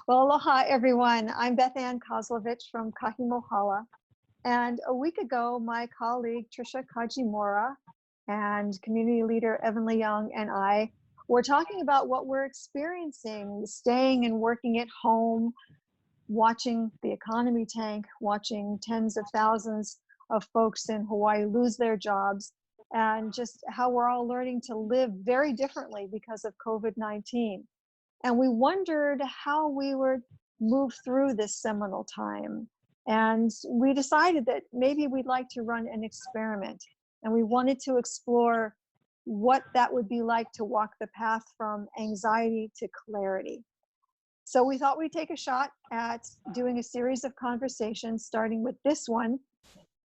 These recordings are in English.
Well, aloha, everyone. I'm Beth-Ann Kozlovich from Kahi, Mohala. And a week ago, my colleague, Trisha Kajimura, and community leader, Evan Leong, and I were talking about what we're experiencing, staying and working at home, watching the economy tank, watching tens of thousands of folks in Hawaii lose their jobs, and just how we're all learning to live very differently because of COVID-19. And we wondered how we would move through this seminal time. And we decided that maybe we'd like to run an experiment. And we wanted to explore what that would be like to walk the path from anxiety to clarity. So we thought we'd take a shot at doing a series of conversations, starting with this one.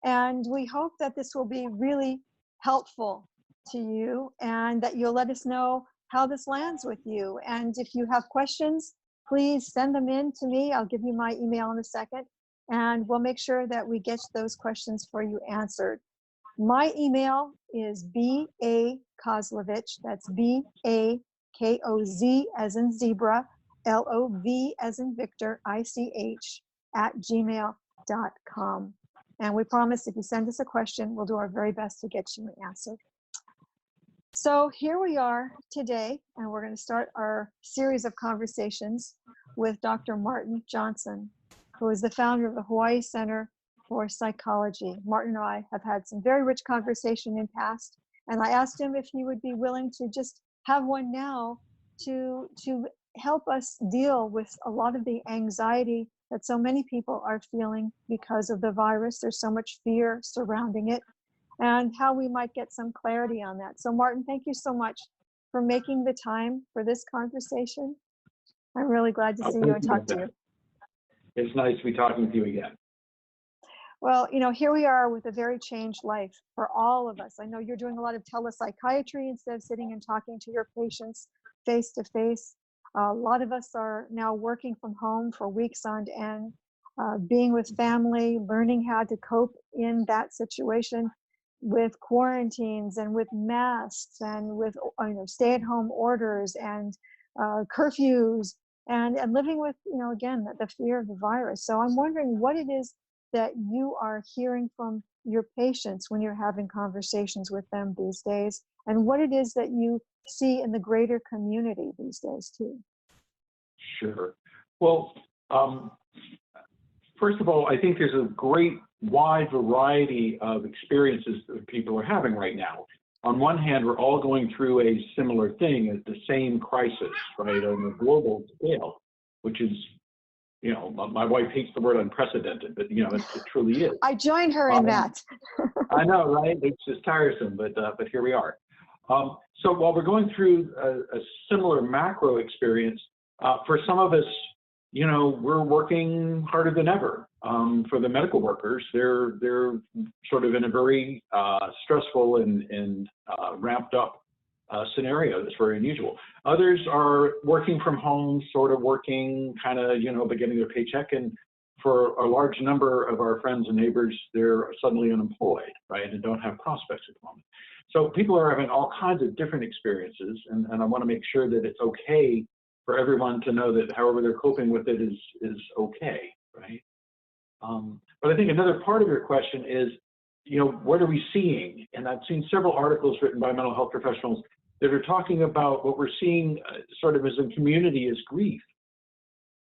And we hope that this will be really helpful to you and that you'll let us know how this lands with you. And if you have questions, please send them in to me. I'll give you my email in a second, and we'll make sure that we get those questions for you answered. My email is B-A-Kozlovich, that's B-A-K-O-Z as in zebra, L-O-V as in Victor, I-C-H, @gmail.com. And we promise if you send us a question, we'll do our very best to get you an answer. So here we are today, and we're going to start our series of conversations with Dr. Martin Johnson, who is the founder of the Hawaii Center for Psychology. Martin and I have had some very rich conversation in past, and I asked him if he would be willing to just have one now to help us deal with a lot of the anxiety that so many people are feeling because of the virus. There's so much fear surrounding it, and how we might get some clarity on that. So Martin, thank you so much for making the time for this conversation. I'm really glad to see you and talk to you. It's nice to be talking with you again. Well, you know, here we are with a very changed life for all of us. I know you're doing a lot of telepsychiatry instead of sitting and talking to your patients face to face. A lot of us are now working from home for weeks on end, being with family, learning how to cope in that situation, with quarantines and with masks and with stay-at-home orders and curfews and living with, again, the fear of the virus. So I'm wondering what it is that you are hearing from your patients when you're having conversations with them these days, and what it is that you see in the greater community these days too. Sure. Well, first of all, I think there's a great wide variety of experiences that people are having right now. On one hand, we're all going through a similar thing at the same crisis, right, on a global scale, which is, my wife hates the word unprecedented, but, it truly is. I join her in that. I know, right? It's just tiresome, but here we are. So while we're going through a similar macro experience, for some of us, we're working harder than ever. For the medical workers, they're sort of in a very stressful and ramped up scenario that's very unusual. Others are working from home, sort of working, kind of, but getting their paycheck. And for a large number of our friends and neighbors, they're suddenly unemployed, right, and don't have prospects at the moment. So people are having all kinds of different experiences, and I want to make sure that it's okay for everyone to know that however they're coping with it is okay, right? But I think another part of your question is, what are we seeing? And I've seen several articles written by mental health professionals that are talking about what we're seeing sort of as a community is grief,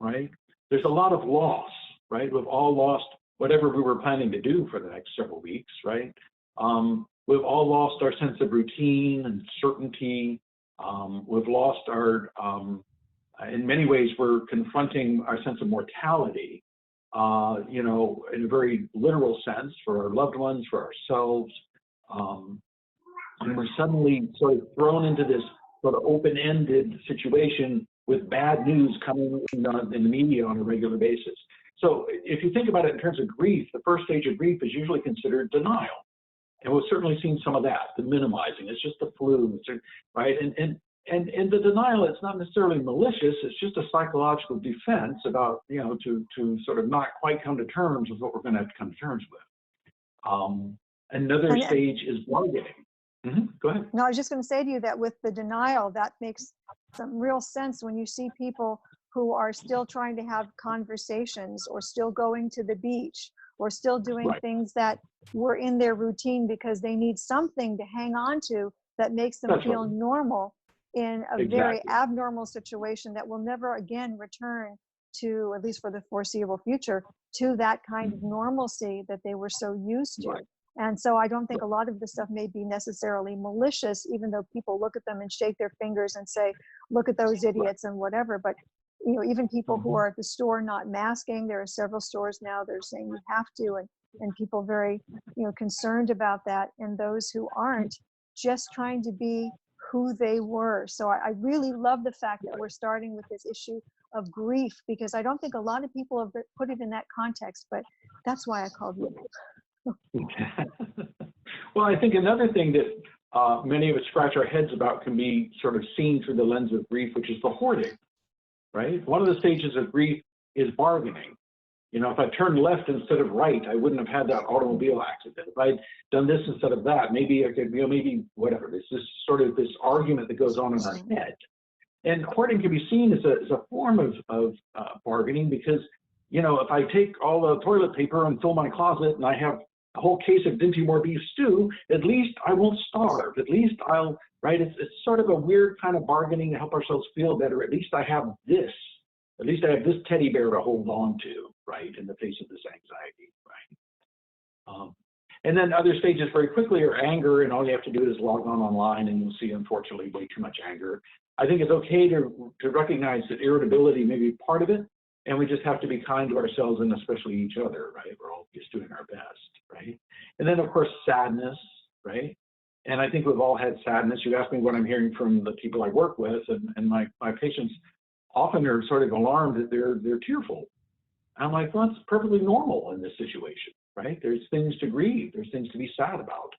right? There's a lot of loss, right? We've all lost whatever we were planning to do for the next several weeks, right? We've all lost our sense of routine and certainty. We've lost our, in many ways, we're confronting our sense of mortality, in a very literal sense for our loved ones, for ourselves. And we're suddenly sort of thrown into this sort of open-ended situation with bad news coming in the media on a regular basis. So if you think about it in terms of grief, the first stage of grief is usually considered denial. And we've certainly seen some of that, the minimizing. It's just the flu, right? And the denial, it's not necessarily malicious. It's just a psychological defense about, to sort of not quite come to terms with what we're going to have to come to terms with. Another stage is bargaining. Go ahead. No, I was just going to say to you that with the denial, that makes some real sense when you see people who are still trying to have conversations or still going to the beach or still doing Right. things that were in their routine because they need something to hang on to that makes them That's feel right. normal in a very Exactly. abnormal situation that will never again return to, at least for the foreseeable future, to that kind of normalcy that they were so used to. Right. And so I don't think Right. a lot of this stuff may be necessarily malicious, even though people look at them and shake their fingers and say, look at those Right. idiots and whatever. But you know, even people who Mhm. are at the store not masking, there are several stores now that are saying you have to, and people very, you know, concerned about that, and those who aren't, just trying to be who they were. So I really love the fact that we're starting with this issue of grief, because I don't think a lot of people have put it in that context, but that's why I called you. Well, I think another thing that many of us scratch our heads about can be sort of seen through the lens of grief, which is the hoarding, right? One of the stages of grief is bargaining. You know, if I turned left instead of right, I wouldn't have had that automobile accident. If I'd done this instead of that, maybe I could, you know, maybe whatever. There's this sort of this argument that goes on in our head. And hoarding can be seen as a form of bargaining because, you know, if I take all the toilet paper and fill my closet and I have a whole case of Dinty Moore beef stew, at least I won't starve. At least I'll, right? It's sort of a weird kind of bargaining to help ourselves feel better. At least I have this. At least I have this teddy bear to hold on to, right, in the face of this anxiety, right? And then other stages very quickly are anger, and all you have to do is log on online and you'll see, unfortunately, way too much anger. I think it's okay to recognize that irritability may be part of it, and we just have to be kind to ourselves and especially each other, right? We're all just doing our best, right? And then, of course, sadness, right? And I think we've all had sadness. You asked me what I'm hearing from the people I work with, and my patients often are sort of alarmed that they're tearful. I'm like, well, it's perfectly normal in this situation, right? There's things to grieve. There's things to be sad about.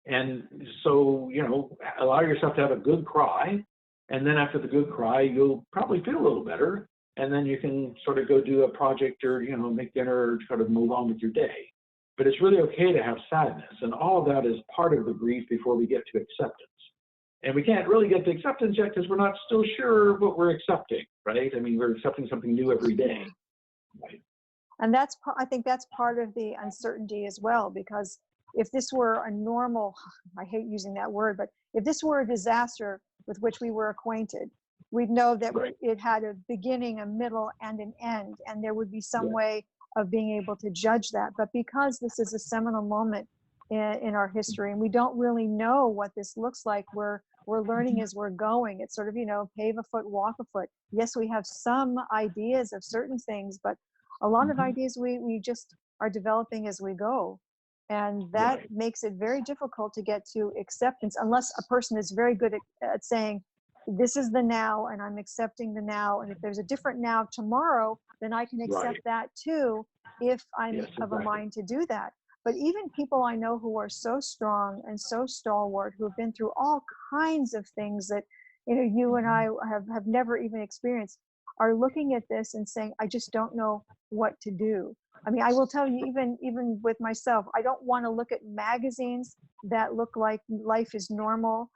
And so, you know, allow yourself to have a good cry. And then after the good cry, you'll probably feel a little better. And then you can sort of go do a project or, you know, make dinner or try to move on with your day. But it's really okay to have sadness. And all of that is part of the grief before we get to acceptance. And we can't really get to acceptance yet because we're not still sure what we're accepting, right? I mean, we're accepting something new every day, right? And I think that's part of the uncertainty as well, because if this were a normal, I hate using that word, but if this were a disaster with which we were acquainted, we'd know that Right. it had a beginning, a middle, and an end, and there would be some Right. way of being able to judge that. But because this is a seminal moment in our history, and we don't really know what this looks like, we're learning as we're going. It's sort of, you know, pave a foot, walk a foot. Yes, we have some ideas of certain things, but a lot of ideas we just are developing as we go. And that Right. makes it very difficult to get to acceptance unless a person is very good at saying, this is the now and I'm accepting the now. And if there's a different now tomorrow, then I can accept Right. that too, if I'm Yes, of a exactly. mind to do that. But even people I know who are so strong and so stalwart, who have been through all kinds of things that, you know, you and I have never even experienced, are looking at this and saying, I just don't know what to do. I mean, I will tell you, even with myself, I don't want to look at magazines that look like life is normal.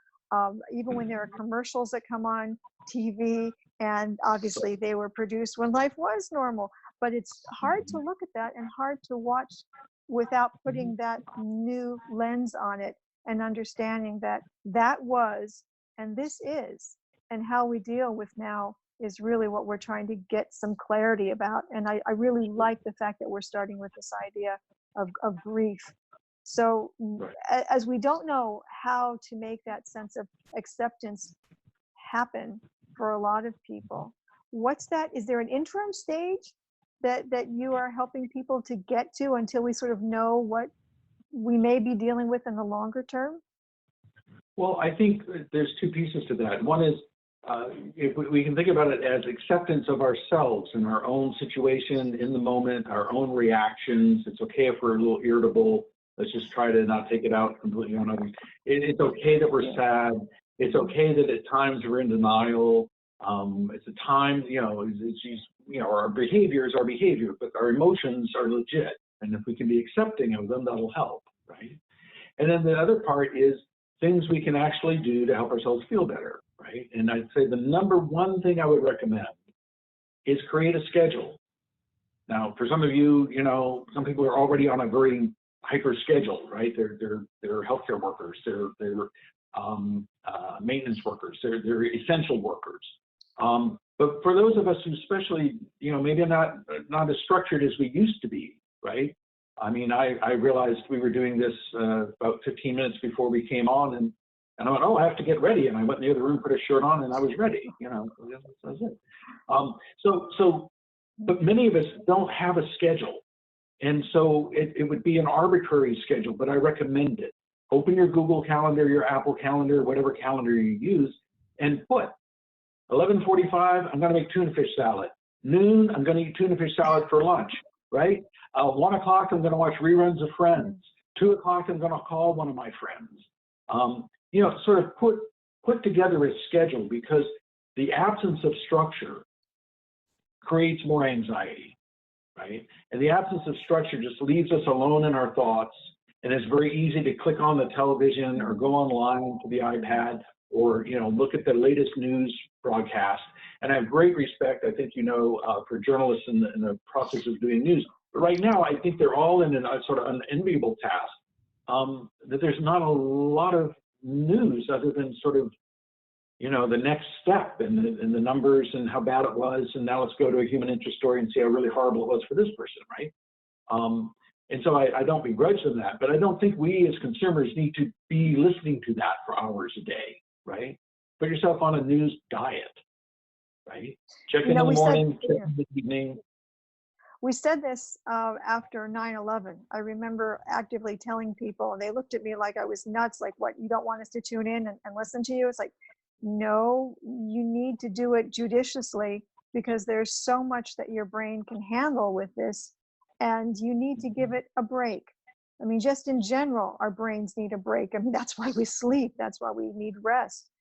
Even when there are commercials that come on TV, and obviously they were produced when life was normal. But it's hard to look at that and hard to watch without putting that new lens on it and understanding that that was and this is, and how we deal with now is really what we're trying to get some clarity about. And I really like the fact that we're starting with this idea of grief. So Right. as we don't know how to make that sense of acceptance happen for a lot of people, what's that? Is there an interim stage that you are helping people to get to until we sort of know what we may be dealing with in the longer term? Well, I think there's two pieces to that. One is if we can think about it as acceptance of ourselves and our own situation in the moment, our own reactions. It's okay if we're a little irritable. Let's just try to not take it out completely on others. It's okay that we're sad. It's okay that at times we're in denial. It's a time, you know, you know, our behavior is our behavior, but our emotions are legit. And if we can be accepting of them, that'll help, right? And then the other part is things we can actually do to help ourselves feel better, right? And I'd say the number one thing I would recommend is create a schedule. Now, for some of you, you know, some people are already on a very hyper schedule, right? They're healthcare workers, they're maintenance workers, they're essential workers. But for those of us who especially, you know, maybe not as structured as we used to be, right? I mean, I realized we were doing this about 15 minutes before we came on, and I went, oh, I have to get ready. And I went in the other room, put a shirt on, and I was ready. You know, that was it. But many of us don't have a schedule. And so it would be an arbitrary schedule, but I recommend it. Open your Google Calendar, your Apple Calendar, whatever calendar you use, and put 11:45, I'm going to make tuna fish salad. Noon, I'm going to eat tuna fish salad for lunch, right? 1 o'clock, I'm going to watch reruns of Friends. 2 o'clock, I'm going to call one of my friends. You know, sort of put together a schedule, because the absence of structure creates more anxiety, right? And the absence of structure just leaves us alone in our thoughts, and it's very easy to click on the television or go online to the iPad, or, you know, look at the latest news broadcast. And I have great respect, I think, you know, for journalists in the process of doing news. But right now, I think they're all in a sort of unenviable task, that there's not a lot of news other than sort of, you know, the next step and the numbers and how bad it was. And now let's go to a human interest story and see how really horrible it was for this person, right? And so I don't begrudge them that, but I don't think we as consumers need to be listening to that for hours a day, right? Put yourself on a news diet, right? Check in the morning, check in the evening. We said this after 9/11. I remember actively telling people, and they looked at me like I was nuts, like, what, you don't want us to tune in and listen to you? It's like, no, you need to do it judiciously, because there's so much that your brain can handle with this, and you need to give it a break. I mean, just in general, our brains need a break. I mean, that's why we sleep. That's why we need rest.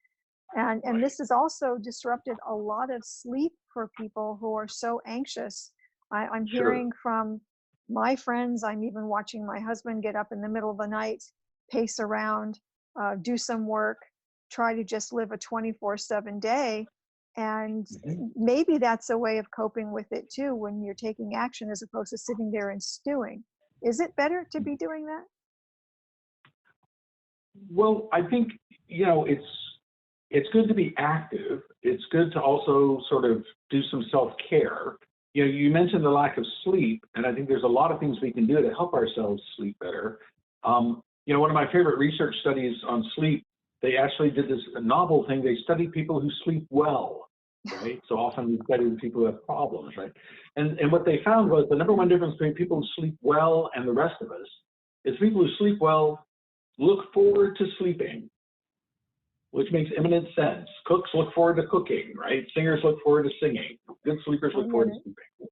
And this has also disrupted a lot of sleep for people who are so anxious. I'm hearing from my friends, I'm even watching my husband get up in the middle of the night, pace around, do some work, try to just live a 24/7 day. And maybe that's a way of coping with it too, when you're taking action as opposed to sitting there and stewing. Is it better to be doing that? Well, I think, you know, it's good to be active. It's good to also sort of do some self-care. You know, you mentioned the lack of sleep, and I think there's a lot of things we can do to help ourselves sleep better. You know, one of my favorite research studies on sleep, they actually did this novel thing. They studied people who sleep well, right? So often we study the people who have problems, right? And what they found was the number one difference between people who sleep well and the rest of us is people who sleep well look forward to sleeping, which makes eminent sense. Cooks look forward to cooking, right? Singers look forward to singing. Good sleepers look forward to sleeping.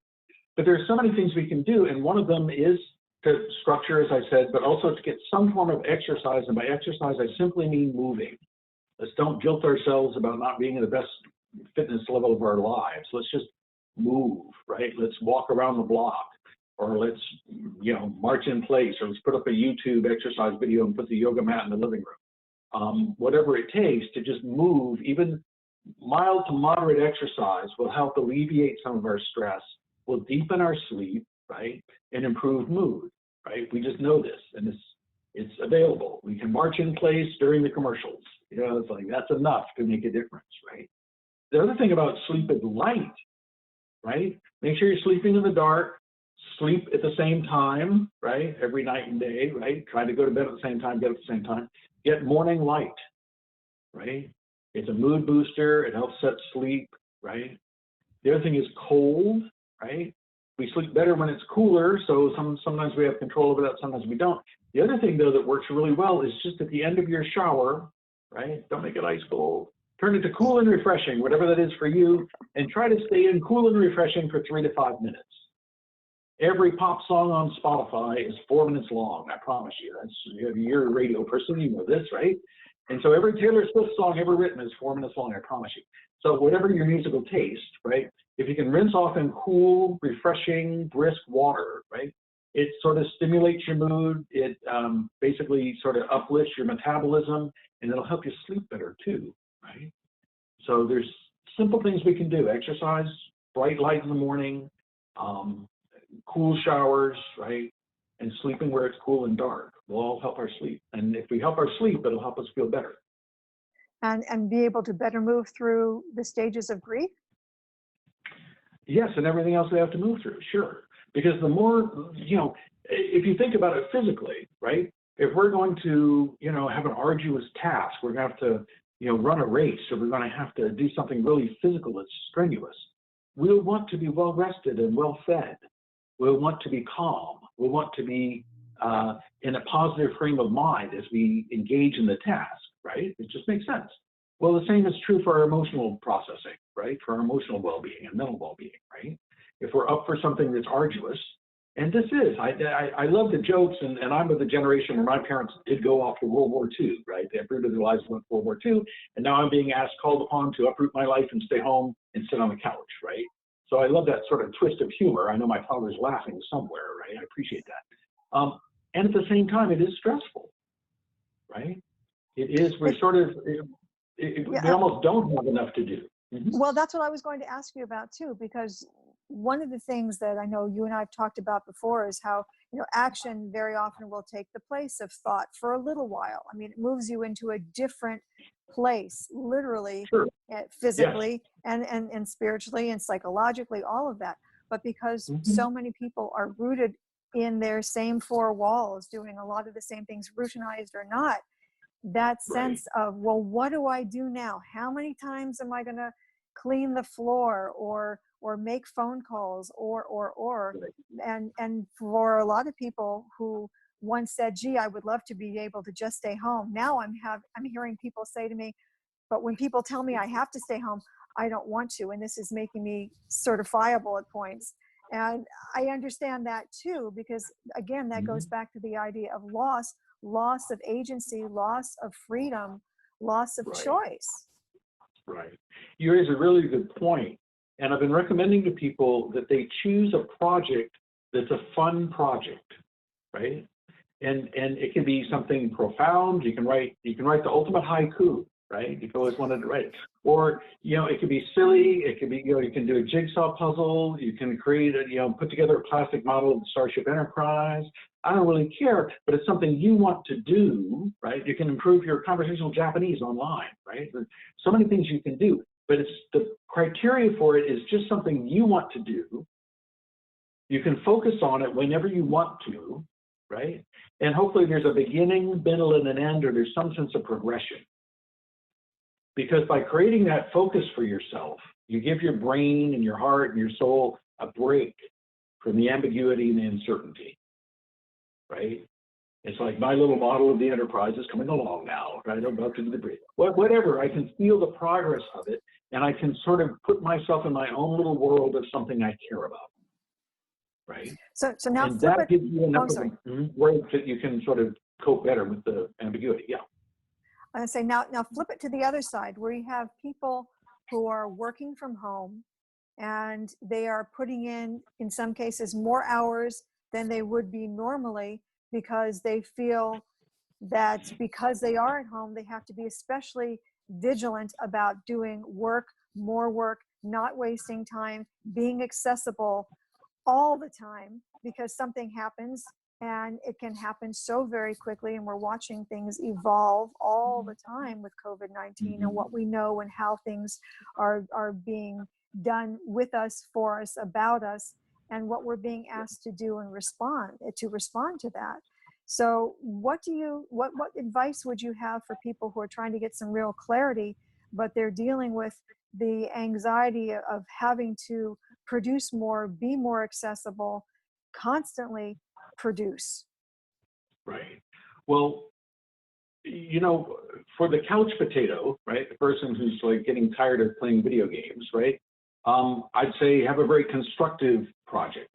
But there's so many things we can do, and one of them is to structure, as I said, but also to get some form of exercise. And by exercise, I simply mean moving. Let's don't guilt ourselves about not being in the best fitness level of our lives. Let's just move, right? Let's walk around the block, or let's, you know, march in place, or let's put up a YouTube exercise video and put the yoga mat in the living room. Whatever it takes to just move, even mild to moderate exercise will help alleviate some of our stress, will deepen our sleep, right, and improve mood, right? We just know this, and it's available. We can march in place during the commercials. You know, it's like, that's enough to make a difference, right? The other thing about sleep is light, right? Make sure you're sleeping in the dark. Sleep at the same time, right? Every night and day, right? Try to go to bed at the same time, get up at the same time. Get morning light, right? It's a mood booster. It helps set sleep, right? The other thing is cold, right? We sleep better when it's cooler, so sometimes we have control over that, sometimes we don't. The other thing, though, that works really well is just at the end of your shower, right? Don't make it ice cold. Turn it to cool and refreshing, whatever that is for you, and try to stay in cool and refreshing for 3 to 5 minutes. Every pop song on Spotify is 4 minutes long, I promise you. You're a radio person, you know this, right? And so every Taylor Swift song ever written is 4 minutes long, I promise you. So whatever your musical taste, right? If you can rinse off in cool, refreshing, brisk water, right? It sort of stimulates your mood. It basically sort of uplifts your metabolism, and it'll help you sleep better too, right? So there's simple things we can do: exercise, bright light in the morning, cool showers, right? And sleeping where it's cool and dark will all help our sleep. And if we help our sleep, it'll help us feel better. And be able to better move through the stages of grief? Yes, and everything else we have to move through, sure. Because the more, if you think about it physically, right? If we're going to, have an arduous task, we're going to have to, run a race, or we're going to have to do something really physical that's strenuous. We'll want to be well rested and well fed. We'll want to be calm. We'll want to be in a positive frame of mind as we engage in the task, right? It just makes sense. Well, the same is true for our emotional processing, right? For our emotional well-being and mental well-being, right? If we're up for something that's arduous, and this is, I love the jokes, and I'm of the generation where my parents did go off to World War II, right? They uprooted their lives and went to World War II, and now I'm being called upon to uproot my life and stay home and sit on the couch, right? So I love that sort of twist of humor. I know my father's laughing somewhere, right? I appreciate that. And at the same time, it is stressful, right? It is, we're sort of, we almost don't have enough to do. Mm-hmm. Well, that's what I was going to ask you about too, because one of the things that I know you and I have talked about before is how, action very often will take the place of thought for a little while. I mean, it moves you into a different place, literally, Sure. physically, yes. and spiritually and psychologically, all of that. But because so many people are rooted in their same four walls, doing a lot of the same things, routinized or not, that sense of, well, what do I do now? How many times am I going to clean the floor or make phone calls or and for a lot of people who once said, gee, I would love to be able to just stay home. Now I'm hearing people say to me, but when people tell me I have to stay home, I don't want to, and this is making me certifiable at points. And I understand that too, because again, that goes back to the idea of loss of agency, loss of freedom, loss of choice. Right. You raise a really good point. And I've been recommending to people that they choose a project that's a fun project, right? And it can be something profound. You can write the ultimate haiku, right? You've always wanted to write it. Or, it could be silly. It could be, you can do a jigsaw puzzle. You can create put together a plastic model of the Starship Enterprise. I don't really care, but it's something you want to do, right? You can improve your conversational Japanese online, right? There's so many things you can do, but it's the criteria for it is just something you want to do. You can focus on it whenever you want to, right? And hopefully there's a beginning, middle, and an end, or there's some sense of progression. Because by creating that focus for yourself, you give your brain and your heart and your soul a break from the ambiguity and the uncertainty. Right? It's like my little model of the Enterprise is coming along now, right? I'm about to do the brief. Whatever, I can feel the progress of it, and I can sort of put myself in my own little world of something I care about, right? So now and flip that it. gives you enough of ways that you can sort of cope better with the ambiguity. Yeah. I say now flip it to the other side, where you have people who are working from home, and they are putting in some cases, more hours than they would be normally, because they feel that because they are at home, they have to be especially vigilant about doing more work, not wasting time, being accessible all the time, because something happens, and it can happen so very quickly. And we're watching things evolve all the time with COVID-19 and what we know and how things are being done with us, for us, about us, and what we're being asked to do and respond to that. So what advice would you have for people who are trying to get some real clarity, but they're dealing with the anxiety of having to produce more, be more accessible, constantly produce? Right. Well, for the couch potato, right, the person who's like getting tired of playing video games, right, I'd say have a very constructive project.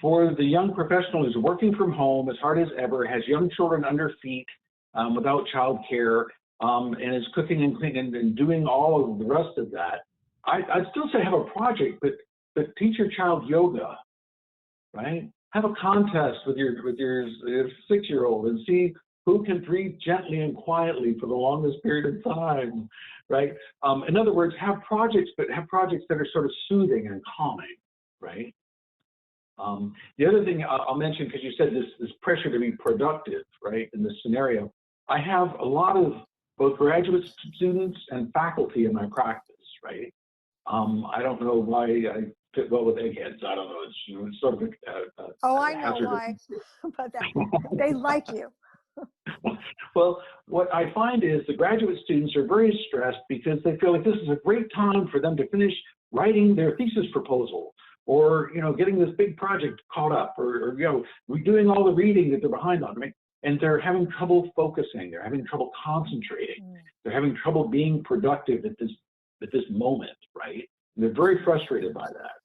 For the young professional who's working from home as hard as ever, has young children under feet, without childcare, and is cooking and cleaning and doing all of the rest of that, I'd still say have a project, but teach your child yoga, right? Have a contest with your 6-year-old and see Who can breathe gently and quietly for the longest period of time, right? In other words, have projects, but have projects that are sort of soothing and calming, right? The other thing I'll mention, because you said this pressure to be productive, right, in this scenario, I have a lot of both graduate students and faculty in my practice, right? I don't know why I fit well with eggheads. I don't know. It's sort of Oh, I know why, but they like you. Well, what I find is the graduate students are very stressed because they feel like this is a great time for them to finish writing their thesis proposal, or getting this big project caught up, or doing all the reading that they're behind on, right? And they're having trouble focusing. They're having trouble concentrating. They're having trouble being productive at this moment, right? And they're very frustrated by that.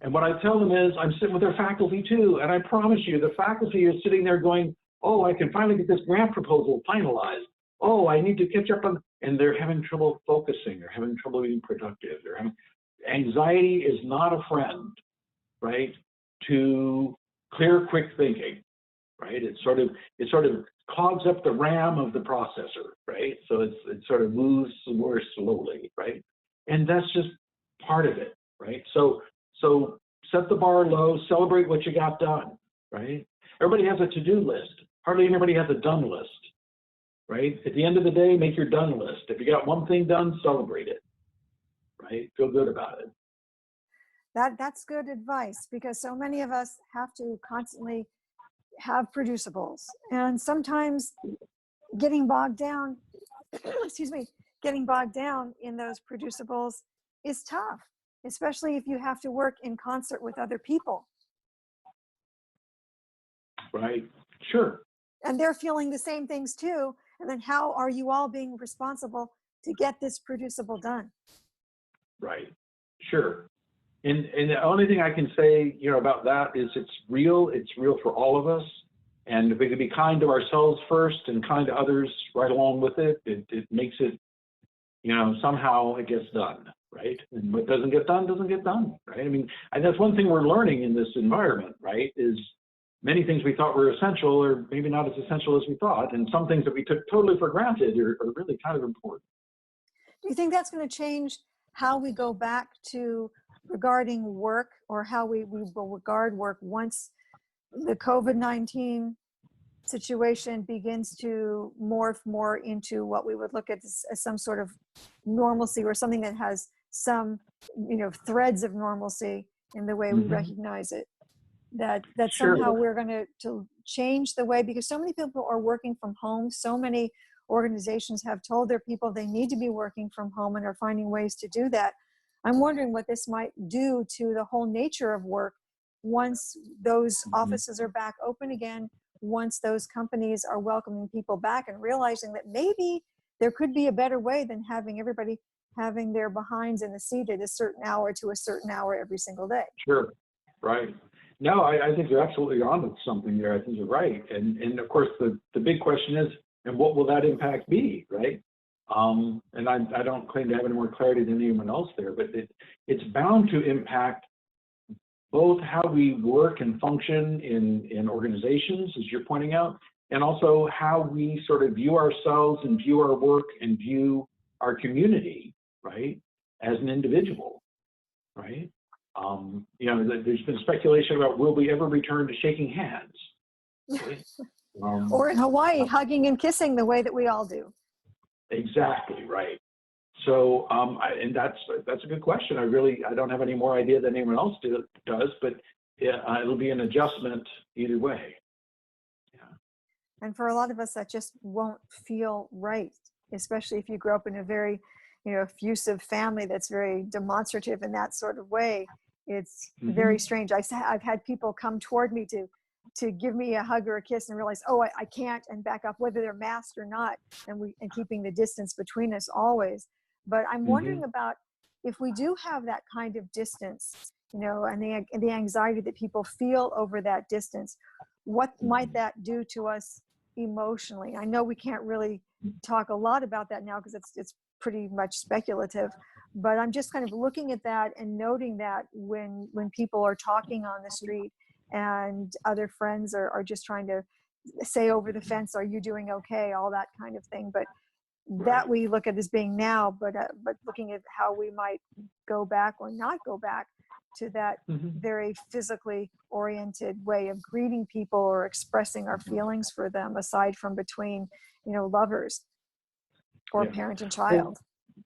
And what I tell them is, I'm sitting with their faculty too, and I promise you, the faculty is sitting there going, oh, I can finally get this grant proposal finalized. Oh, I need to catch up on, and they're having trouble focusing. They're having trouble being productive. Anxiety is not a friend, right, to clear, quick thinking, right? It sort of clogs up the RAM of the processor, right? So it sort of moves more slowly, right? And that's just part of it, right? So set the bar low, celebrate what you got done, right? Everybody has a to-do list. Hardly anybody has a done list, right? At the end of the day, make your done list. If you got one thing done, celebrate it, right? Feel good about it. That's good advice, because so many of us have to constantly have producibles, and sometimes getting bogged down, getting bogged down in those producibles is tough, especially if you have to work in concert with other people. Right, sure. And they're feeling the same things too. And then how are you all being responsible to get this producible done? Right, sure. And the only thing I can say, about that is it's real for all of us. And if we can be kind to ourselves first and kind to others right along with it, it makes it, somehow it gets done, right? And what doesn't get done, right? I mean, and that's one thing we're learning in this environment, right, is many things we thought were essential are maybe not as essential as we thought. And some things that we took totally for granted are really kind of important. Do you think that's going to change how we go back to regarding work, or how we will regard work once the COVID-19 situation begins to morph more into what we would look at as some sort of normalcy, or something that has some, threads of normalcy in the way we recognize it? That Sure. somehow we're going to change the way, because so many people are working from home. So many organizations have told their people they need to be working from home and are finding ways to do that. I'm wondering what this might do to the whole nature of work once those offices are back open again, once those companies are welcoming people back and realizing that maybe there could be a better way than having everybody having their behinds in the seat at a certain hour to a certain hour every single day. Sure, right. No, I think you're absolutely on to something there. I think you're right. And of course, the big question is, and what will that impact be, right? And I don't claim to have any more clarity than anyone else there, but it's bound to impact both how we work and function in organizations, as you're pointing out, and also how we sort of view ourselves and view our work and view our community, right, as an individual, right? There's been speculation about, will we ever return to shaking hands? Right? Or in Hawaii, hugging and kissing the way that we all do. Exactly, right. So, and that's a good question. I don't have any more idea than anyone else does, but it'll be an adjustment either way. Yeah. And for a lot of us, that just won't feel right, especially if you grew up in a very, effusive family that's very demonstrative in that sort of way. It's very strange. I've had people come toward me to give me a hug or a kiss and realize, oh, I can't, and back up, whether they're masked or not, and keeping the distance between us always. But I'm wondering about, if we do have that kind of distance, and the anxiety that people feel over that distance, what might that do to us emotionally? I know we can't really talk a lot about that now because it's pretty much speculative, but I'm just kind of looking at that and noting that when people are talking on the street and other friends are just trying to say over the fence, "Are you doing okay?" All that kind of thing. But that we look at as being now, but looking at how we might go back or not go back to that very physically oriented way of greeting people or expressing our feelings for them, aside from between, lovers or parent and child. Well,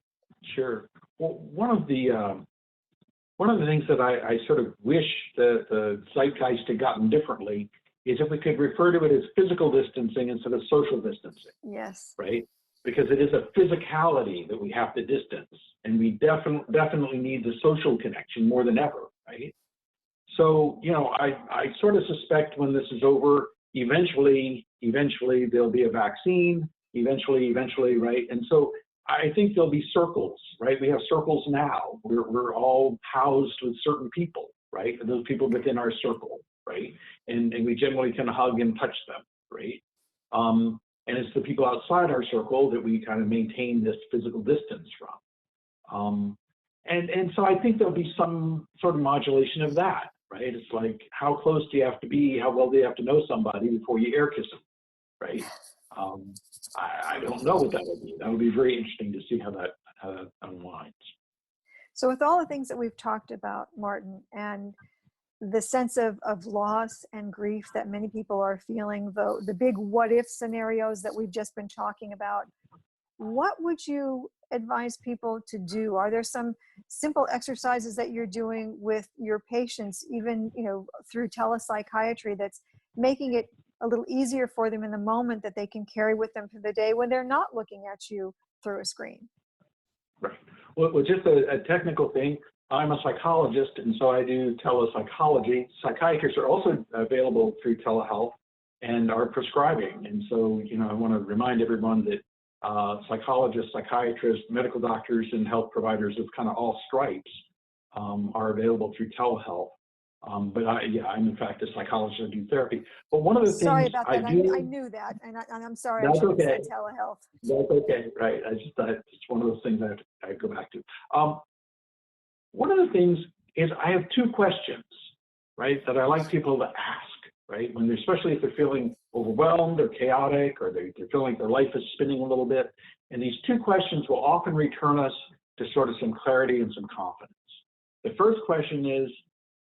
sure. Well, one of the things that I sort of wish that the zeitgeist had gotten differently is if we could refer to it as physical distancing instead of social distancing. Yes. Right? Because it is a physicality that we have to distance, and we definitely need the social connection more than ever, right? So, I sort of suspect when this is over, eventually there'll be a vaccine, eventually, right? And so I think there'll be circles, right? We have circles now. We're all housed with certain people, right? And those people within our circle, right? And we generally can hug and touch them, right? And it's the people outside our circle that we kind of maintain this physical distance from. And so I think there'll be some sort of modulation of that, right? It's like, how close do you have to be? How well do you have to know somebody before you air kiss them, right? I don't know what that would be. That would be very interesting to see how that unwinds. So with all the things that we've talked about, Martin, and the sense of loss and grief that many people are feeling, the big what if scenarios that we've just been talking about, what would you advise people to do? Are there some simple exercises that you're doing with your patients, even through telepsychiatry, that's making it a little easier for them in the moment, that they can carry with them through the day when they're not looking at you through a screen? Right. Well, just a technical thing. I'm a psychologist, and so I do telepsychology. Psychiatrists are also available through telehealth and are prescribing. And so, I want to remind everyone that psychologists, psychiatrists, medical doctors, and health providers of kind of all stripes are available through telehealth. But I'm in fact a psychologist. I do therapy. But one of the Sorry things about that. I knew that, and I'm sorry. That's I should okay. have said telehealth. That's okay, right? It's one of those things I go back to. One of the things is I have two questions, right, that I like people to ask, right, especially if they're feeling overwhelmed or chaotic, or they're feeling like their life is spinning a little bit. And these two questions will often return us to sort of some clarity and some confidence. The first question is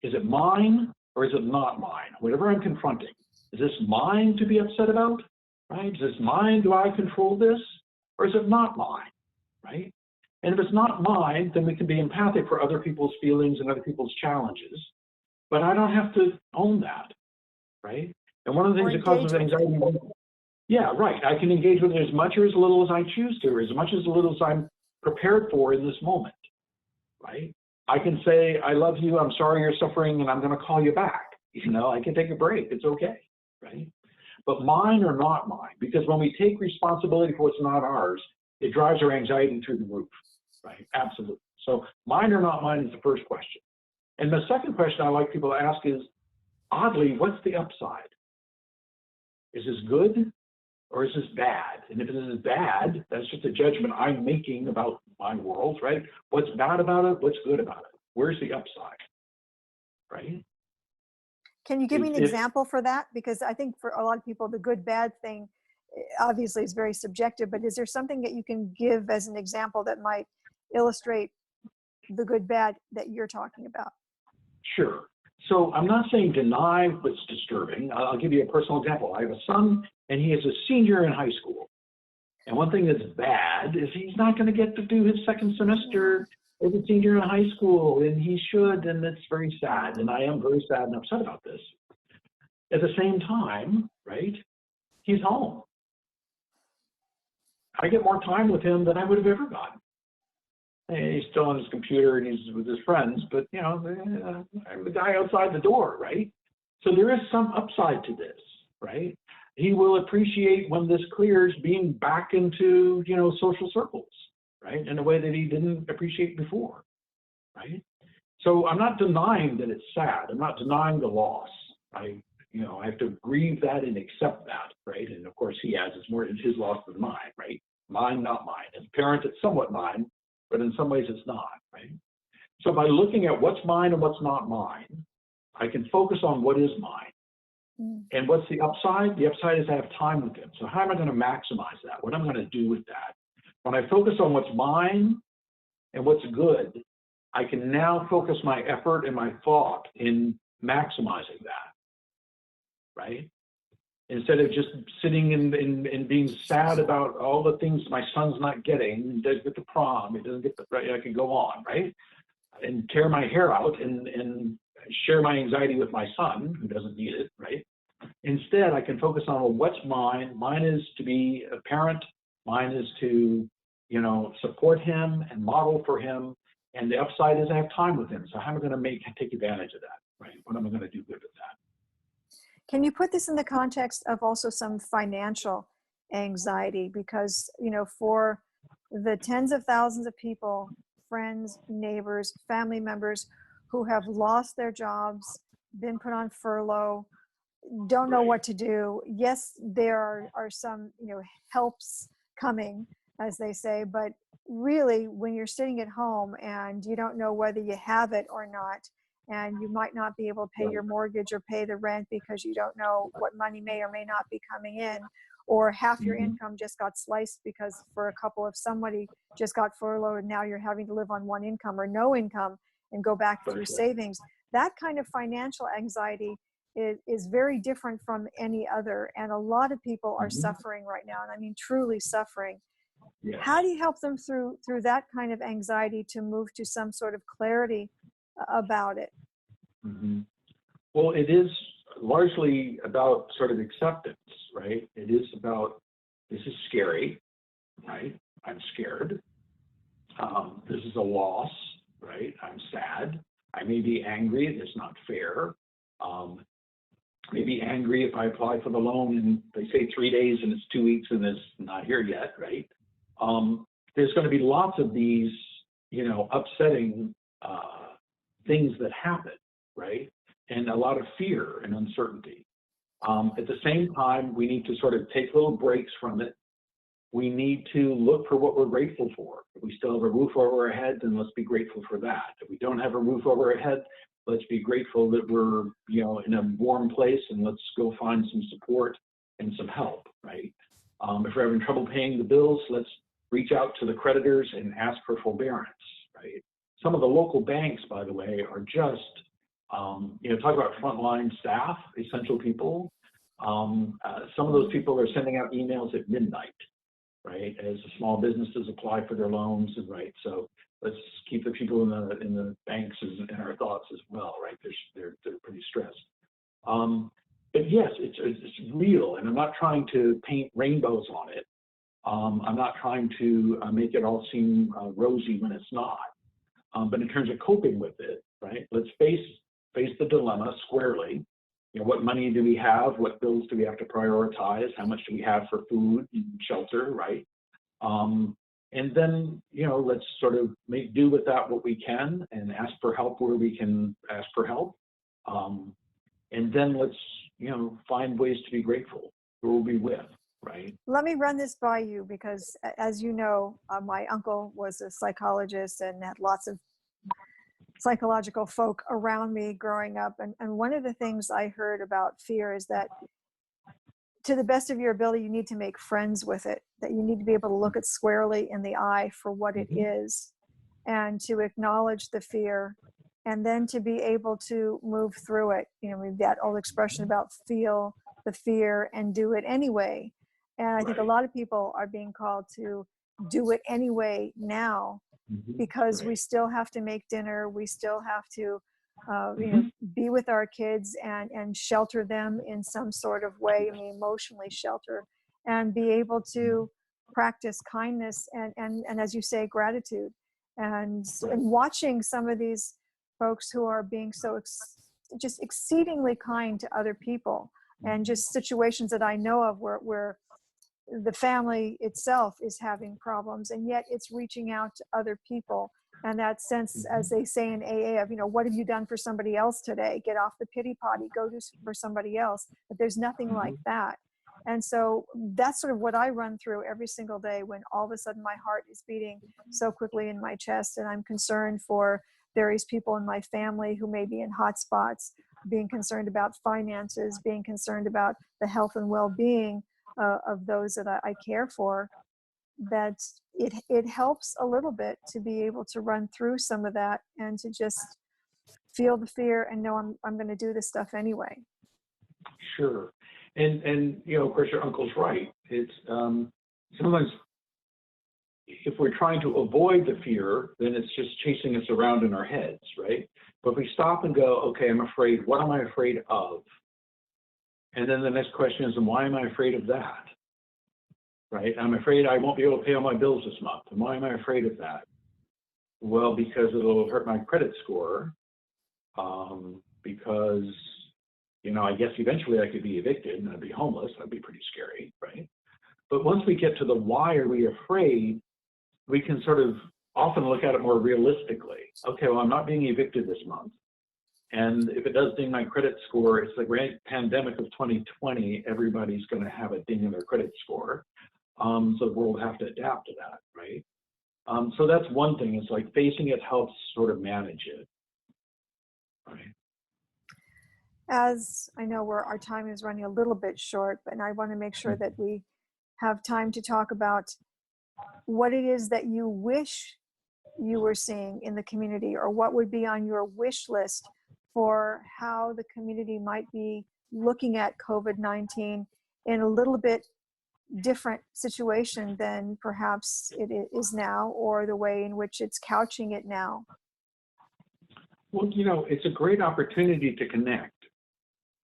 it mine or is it not mine? Whatever I'm confronting, is this mine to be upset about, right? Is this mine? Do I control this? Or is it not mine, right? And if it's not mine, then we can be empathic for other people's feelings and other people's challenges. But I don't have to own that, right? And one of the things that causes anxiety, yeah, right. I can engage with it as much or as little as I choose to, or as much as little as I'm prepared for in this moment, right? I can say, I love you, I'm sorry you're suffering, and I'm going to call you back. I can take a break. It's okay, right? But mine or not mine, because when we take responsibility for what's not ours, it drives our anxiety through the roof, right? Absolutely. So mine or not mine is the first question. And the second question I like people to ask is, oddly, what's the upside? Is this good or is this bad? And if it is bad, that's just a judgment I'm making about my world, right? What's bad about it? What's good about it? Where's the upside, right? Can you give me an example for that? Because I think for a lot of people, the good, bad thing obviously is very subjective, but is there something that you can give as an example that might illustrate the good, bad that you're talking about? Sure. So I'm not saying deny what's disturbing. I'll give you a personal example. I have a son, and he is a senior in high school. And one thing that's bad is he's not going to get to do his second semester as a senior in high school, and he should, and it's very sad. And I am very sad and upset about this. At the same time, right, he's home. I get more time with him than I would have ever gotten. He's still on his computer and he's with his friends, but I'm the guy outside the door, right? So there is some upside to this, right? He will appreciate when this clears being back into, social circles, right? In a way that he didn't appreciate before, right? So I'm not denying that it's sad. I'm not denying the loss. I have to grieve that and accept that, right? And of course he has, it's more his loss than mine, right? Mine, not mine. As a parent, it's somewhat mine, but in some ways it's not, right? So by looking at what's mine and what's not mine, I can focus on what is mine. Mm. And what's the upside? The upside is I have time with him. So how am I going to maximize that? What am I going to do with that? When I focus on what's mine and what's good, I can now focus my effort and my thought in maximizing that, right? Instead of just sitting and being sad about all the things my son's not getting. He doesn't get the prom, he doesn't get the, right, I can go on, right? And tear my hair out and share my anxiety with my son, who doesn't need it, right? Instead, I can focus on, well, what's mine? Mine is to be a parent. Mine is to, you know, support him and model for him. And the upside is I have time with him. So how am I going to take advantage of that, right? What am I going to do good with that? Can you put this in the context of also some financial anxiety? Because, you know, for the tens of thousands of people, friends, neighbors, family members who have lost their jobs, been put on furlough, don't know what to do. Yes, there are some, you know, helps coming, as they say, but really when you're sitting at home and you don't know whether you have it or not, and you might not be able to pay your mortgage or pay the rent because you don't know what money may or may not be coming in, or half your income just got sliced because for a couple of somebody just got furloughed and now you're having to live on one income or no income and go back through savings. That kind of financial anxiety is very different from any other. And a lot of people are suffering right now. And I mean, truly suffering. Yes. How do you help them through that kind of anxiety to move to some sort of clarity about it? Well, it is largely about sort of acceptance, right? It is about, this is scary, right? I'm scared. This is a loss, right? I'm sad. I may be angry. It's not fair. Maybe angry if I apply for the loan and they say 3 days and it's 2 weeks and it's not here yet, right? There's going to be lots of these, you know, upsetting things that happen, right? And a lot of fear and uncertainty. At the same time, we need to sort of take little breaks from it. We need to look for what we're grateful for. If we still have a roof over our head, then let's be grateful for that. If we don't have a roof over our head, let's be grateful that we're, you know, in a warm place, and let's go find some support and some help, right? If we're having trouble paying the bills, let's reach out to the creditors and ask for forbearance, right? Some of the local banks, by the way, are just, you know, talk about frontline staff, essential people. Some of those people are sending out emails at midnight, right, as the small businesses apply for their loans, and right. So let's keep the people in the banks in our thoughts as well, right? They're pretty stressed. But yes, it's real, and I'm not trying to paint rainbows on it. I'm not trying to make it all seem rosy when it's not. But in terms of coping with it, right? Let's face the dilemma squarely. You know, what money do we have? What bills do we have to prioritize? How much do we have for food and shelter, right? And then, you know, let's sort of make do with that what we can and ask for help where we can ask for help. And then let's, you know, find ways to be grateful who we'll be with, right? Let me run this by you because, as you know, my uncle was a psychologist and had lots of psychological folk around me growing up. And one of the things I heard about fear is that to the best of your ability, you need to make friends with it, that you need to be able to look it squarely in the eye for what it is and to acknowledge the fear and then to be able to move through it. You know, we've that old expression about feel the fear and do it anyway. And I think a lot of people are being called to do it anyway now because we still have to make dinner. We still have to you know, be with our kids and shelter them in some sort of way, I mean, emotionally shelter, and be able to practice kindness and as you say, gratitude. And watching some of these folks who are being so just exceedingly kind to other people, and just situations that I know of where the family itself is having problems, and yet it's reaching out to other people. And that sense, as they say in AA, of, you know, what have you done for somebody else today? Get off the pity potty, go do for somebody else. But there's nothing like that. And so that's sort of what I run through every single day when all of a sudden my heart is beating so quickly in my chest and I'm concerned for various people in my family who may be in hot spots. being concerned about finances, being concerned about the health and well-being of those that I care for, that it helps a little bit to be able to run through some of that and to just feel the fear and know I'm going to do this stuff anyway. Sure. And you know, of course, your uncle's right. It's sometimes if we're trying to avoid the fear, then it's just chasing us around in our heads, right? But if we stop and go, okay, I'm afraid, what am I afraid of? And then the next question is, and why am I afraid of that? Right? I'm afraid I won't be able to pay all my bills this month. And why am I afraid of that? Well, because it'll hurt my credit score. Because, you know, I guess eventually I could be evicted and I'd be homeless. That'd be pretty scary, right? But once we get to the why are we afraid, we can sort of often look at it more realistically. Okay, well, I'm not being evicted this month. And if it does ding my credit score, it's the great pandemic of 2020. Everybody's going to have a ding in their credit score. So the world will have to adapt to that, right? So that's one thing. It's like facing it helps sort of manage it, right? As I know our time is running a little bit short, but I want to make sure that we have time to talk about what it is that you wish you were seeing in the community, or what would be on your wish list for how the community might be looking at COVID-19 in a little bit different situation than perhaps it is now, or the way in which it's couching it now. Well, you know, it's a great opportunity to connect.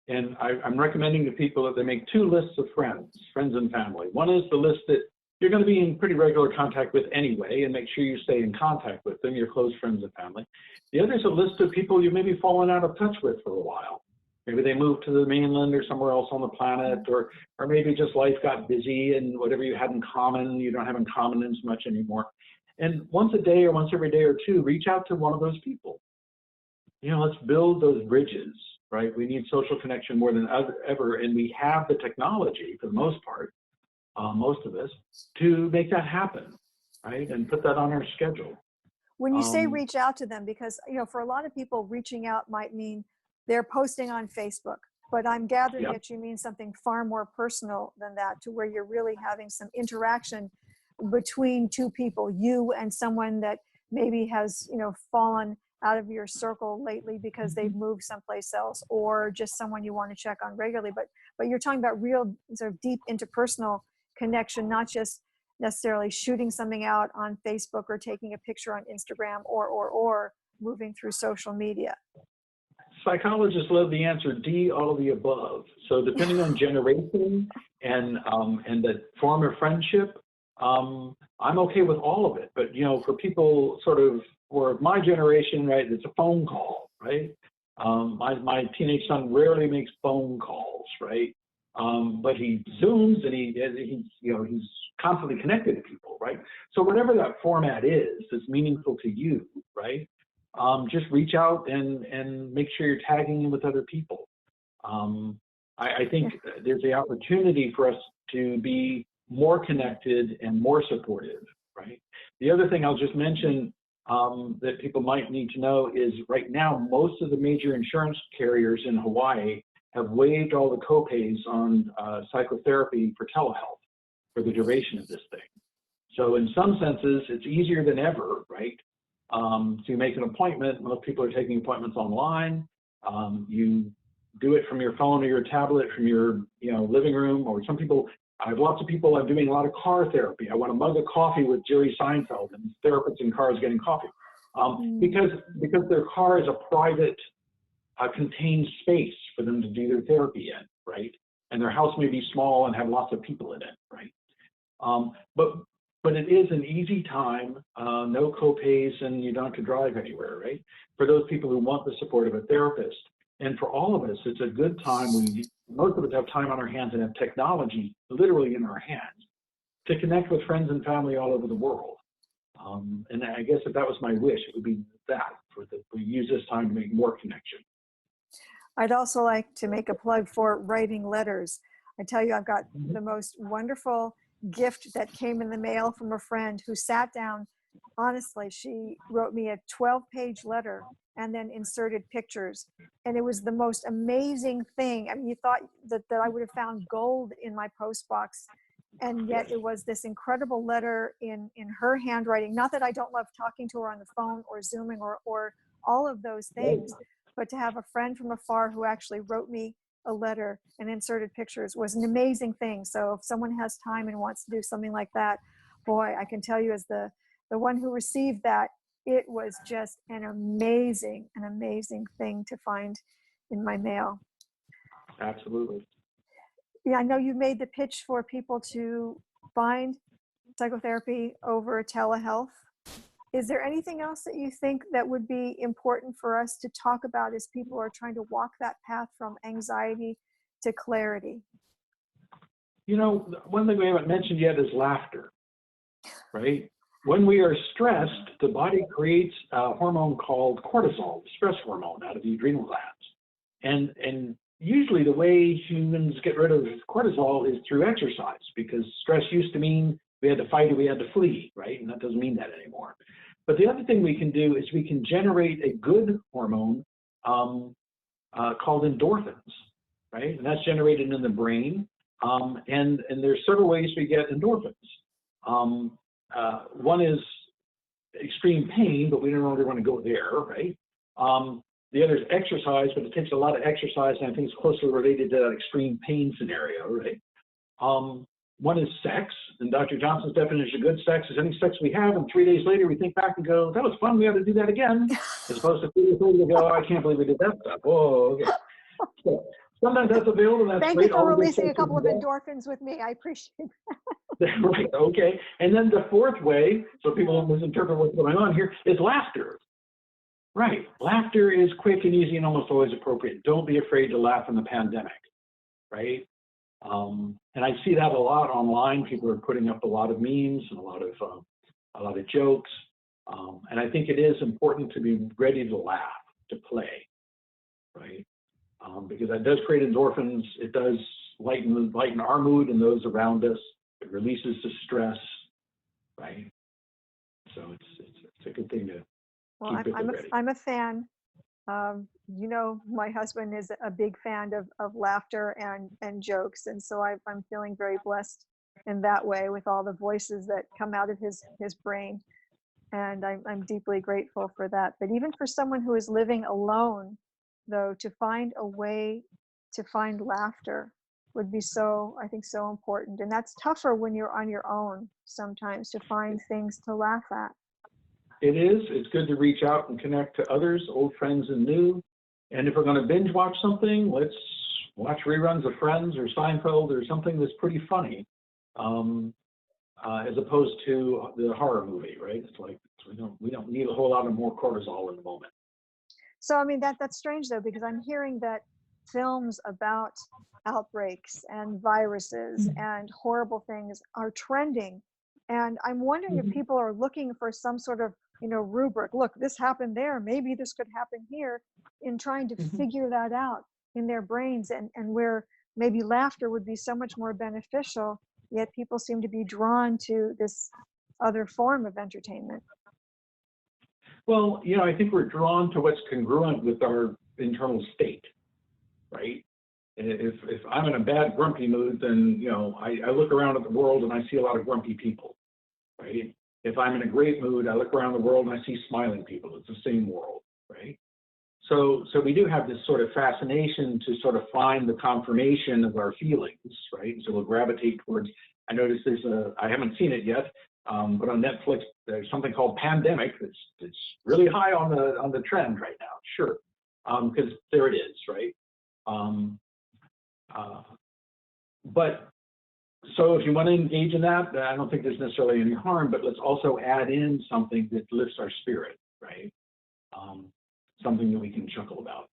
And I'm recommending to people that they make two lists of friends and family. One is the list that you're going to be in pretty regular contact with anyway, and make sure you stay in contact with them, your close friends and family. The other is a list of people you may be fallen out of touch with for a while. Maybe they moved to the mainland or somewhere else on the planet, or maybe just life got busy and whatever you had in common, you don't have in common as much anymore. And once a day or once every day or two, reach out to one of those people. You know, let's build those bridges, right? We need social connection more than ever, and we have the technology for the most part, most of us, to make that happen, right? And put that on our schedule. When you say reach out to them, because, you know, for a lot of people, reaching out might mean they're posting on Facebook, but I'm gathering that you mean something far more personal than that, to where you're really having some interaction between two people, you and someone that maybe has, you know, fallen out of your circle lately because they've moved someplace else, or just someone you want to check on regularly. But you're talking about real sort of deep interpersonal connection, not just necessarily shooting something out on Facebook or taking a picture on Instagram or moving through social media. Psychologists love the answer D, all of the above. So depending on generation and the form of friendship, I'm okay with all of it. But, you know, for people sort of, or my generation, right, it's a phone call, right? My teenage son rarely makes phone calls, right? But he Zooms and he's constantly connected to people, right? So whatever that format is that's meaningful to you, right? Just reach out and make sure you're tagging in with other people. I think there's the opportunity for us to be more connected and more supportive, right? The other thing I'll just mention that people might need to know is right now, most of the major insurance carriers in Hawaii have waived all the copays on psychotherapy for telehealth for the duration of this thing. So in some senses, it's easier than ever, right? To make an appointment. Most people are taking appointments online. You do it from your phone or your tablet, from your living room, or some people, I have lots of people, I'm doing a lot of car therapy. I want a mug of coffee with Jerry Seinfeld and therapists in cars getting coffee. Because their car is a private, contained space for them to do their therapy in, right? And their house may be small and have lots of people in it, right? But it is an easy time, no copays, and you don't have to drive anywhere, right? For those people who want the support of a therapist. And for all of us, it's a good time. Most of us have time on our hands and have technology literally in our hands to connect with friends and family all over the world. And I guess if that was my wish, it would be that, we use this time to make more connection. I'd also like to make a plug for writing letters. I tell you, I've got the most wonderful gift that came in the mail from a friend who sat down. Honestly, she wrote me a 12-page letter and then inserted pictures. And it was the most amazing thing. I mean, you thought that I would have found gold in my post box. And yet it was this incredible letter in her handwriting. Not that I don't love talking to her on the phone or Zooming or all of those things, but to have a friend from afar who actually wrote me a letter and inserted pictures was an amazing thing. So if someone has time and wants to do something like that, boy, I can tell you as the one who received that, it was just an amazing thing to find in my mail. Absolutely. Yeah, I know you made the pitch for people to find psychotherapy over telehealth. Is there anything else that you think that would be important for us to talk about as people are trying to walk that path from anxiety to clarity? You know, one thing we haven't mentioned yet is laughter, right? When we are stressed, the body creates a hormone called cortisol, the stress hormone, out of the adrenal glands. And usually the way humans get rid of cortisol is through exercise, because stress used to mean we had to fight or we had to flee, right? And that doesn't mean that anymore. But the other thing we can do is we can generate a good hormone called endorphins, right? And that's generated in the brain. And there's several ways we get endorphins. One is extreme pain, but we don't really want to go there, right? The other is exercise, but it takes a lot of exercise, and I think it's closely related to that extreme pain scenario, right? One is sex, and Dr. Johnson's definition of good sex is any sex we have, and 3 days later we think back and go, that was fun, we ought to do that again, as opposed to 3 days later we go, I can't believe we did that stuff. Oh, okay. So sometimes that's available, and that's Thank great. you for releasing a couple of endorphins with me. I appreciate that. Right, okay. And then the fourth way, so people don't misinterpret what's going on here, is laughter. Right, laughter is quick and easy and almost always appropriate. Don't be afraid to laugh in the pandemic, right? And I see that a lot online. People are putting up a lot of memes and a lot of jokes. And I think it is important to be ready to laugh, to play, right? Because that does create endorphins. It does lighten our mood and those around us. It releases the stress, right? So it's a good thing to Well, keep it ready. I'm a fan. You know, my husband is a big fan of laughter and jokes, and so I'm feeling very blessed in that way with all the voices that come out of his brain, and I'm deeply grateful for that. But even for someone who is living alone, though, to find a way to find laughter would be I think so important, and that's tougher when you're on your own sometimes, to find things to laugh at. It is. It's good to reach out and connect to others, old friends and new. And if we're going to binge watch something, let's watch reruns of Friends or Seinfeld or something that's pretty funny, as opposed to the horror movie, right? It's like we don't need a whole lot of more cortisol in the moment. So I mean that's strange though, because I'm hearing that films about outbreaks and viruses and horrible things are trending, and I'm wondering if people are looking for some sort of rubric. Look, this happened there, maybe this could happen here, in trying to figure that out in their brains, and where maybe laughter would be so much more beneficial, yet people seem to be drawn to this other form of entertainment. Well, I think we're drawn to what's congruent with our internal state, right? If I'm in a bad, grumpy mood, then, I look around at the world and I see a lot of grumpy people, right? If I'm in a great mood, I look around the world and I see smiling people. It's the same world, right? So we do have this sort of fascination to sort of find the confirmation of our feelings, right? So we'll gravitate towards, I noticed I haven't seen it yet, but on Netflix, there's something called Pandemic that's really high on the trend right now, sure, because there it is, right? But so if you want to engage in that, I don't think there's necessarily any harm, but let's also add in something that lifts our spirit, right? Something that we can chuckle about.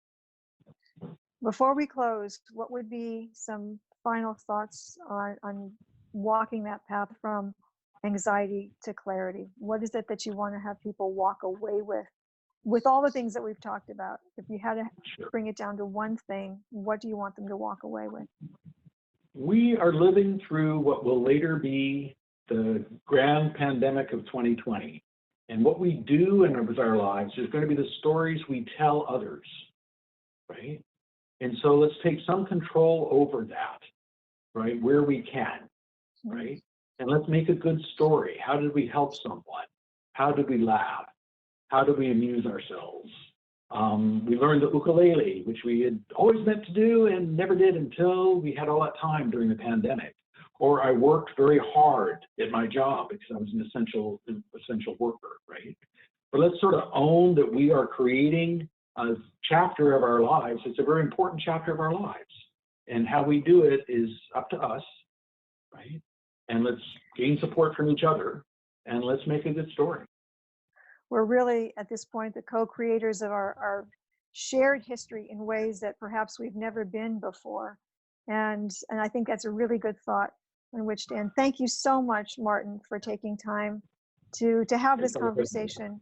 Before we close, what would be some final thoughts on walking that path from anxiety to clarity? What is it that you want to have people walk away with all the things that we've talked about? If you had to bring it down to one thing, what do you want them to walk away with? We are living through what will later be the grand pandemic of 2020. And what we do with our lives is going to be the stories we tell others, right? And so let's take some control over that, right, where we can, right? And let's make a good story. How did we help someone? How did we laugh? How did we amuse ourselves? We learned the ukulele, which we had always meant to do and never did until we had all that time during the pandemic. Or I worked very hard at my job because I was an essential worker, right? But let's sort of own that we are creating a chapter of our lives. It's a very important chapter of our lives. And how we do it is up to us, right? And let's gain support from each other and let's make a good story. We're really, at this point, the co-creators of our shared history in ways that perhaps we've never been before. And I think that's a really good thought in which to end. Thank you so much, Martin, for taking time to have this conversation.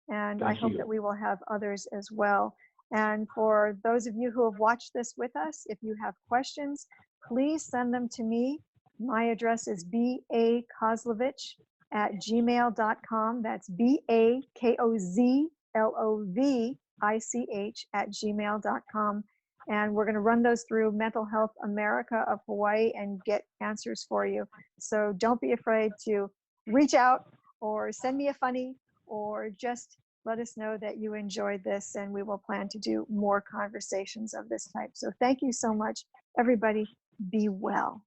And I hope that we will have others as well. And for those of you who have watched this with us, if you have questions, please send them to me. My address is bakozlovich@gmail.com. That's bakozlovich@gmail.com. And we're going to run those through Mental Health America of Hawaii and get answers for you. So don't be afraid to reach out or send me a funny or just let us know that you enjoyed this, and we will plan to do more conversations of this type. So thank you so much, everybody. Be well.